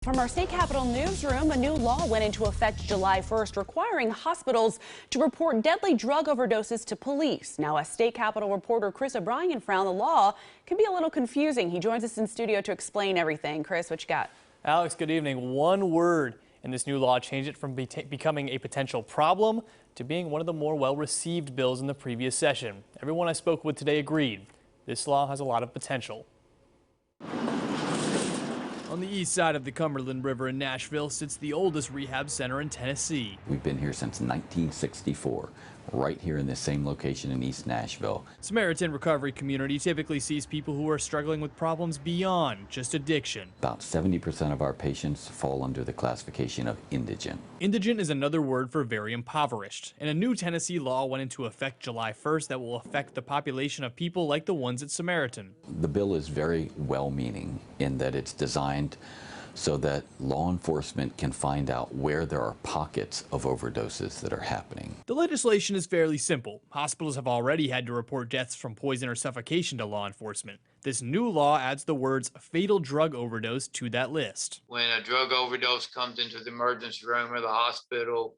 From our state capitol newsroom, a new law went into effect July 1st, requiring hospitals to report deadly drug overdoses to police. Now, as state capitol reporter Chris O'Brien found the law can be a little confusing. He joins us in studio to explain everything. Chris, what you got? Alex, good evening. One word in this new law changed it from becoming a potential problem to being one of the more well-received bills in the previous session. Everyone I spoke with today agreed this law has a lot of potential. On the east side of the Cumberland River in Nashville sits the oldest rehab center in Tennessee. We've been here since 1964, right here in this same location in East Nashville. Samaritan recovery community typically sees people who are struggling with problems beyond just addiction. About 70% of our patients fall under the classification of indigent. Indigent is another word for very impoverished, and a new Tennessee law went into effect July 1st that will affect the population of people like the ones at Samaritan. The bill is very well-meaning in that it's designed so that law enforcement can find out where there are pockets of overdoses that are happening. The legislation is fairly simple. Hospitals have already had to report deaths from poison or suffocation to law enforcement. This new law adds the words fatal drug overdose to that list. When a drug overdose comes into the emergency room or the hospital,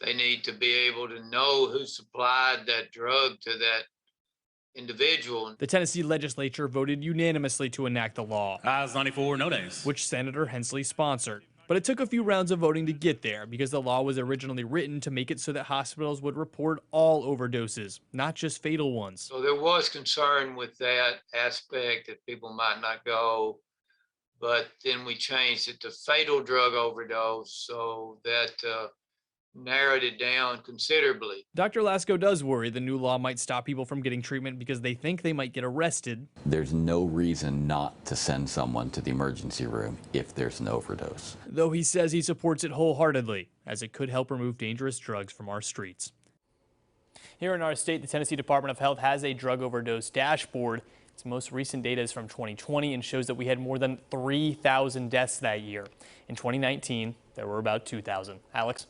they need to be able to know who supplied that drug to that individual. The Tennessee legislature voted unanimously to enact the law. Ayes 94, no nays. Which Senator Hensley sponsored. But it took a few rounds of voting to get there because the law was originally written to make it so that hospitals would report all overdoses, not just fatal ones. So there was concern with that aspect that people might not go, but then we changed it to fatal drug overdose so that narrowed it down considerably. Dr. Lasko does worry the new law might stop people from getting treatment because they think they might get arrested. There's no reason not to send someone to the emergency room if there's an overdose. Though he says he supports it wholeheartedly, as it could help remove dangerous drugs from our streets. Here in our state, the Tennessee Department of Health has a drug overdose dashboard. Its most recent data is from 2020 and shows that we had more than 3,000 deaths that year. In 2019, there were about 2,000. Alex?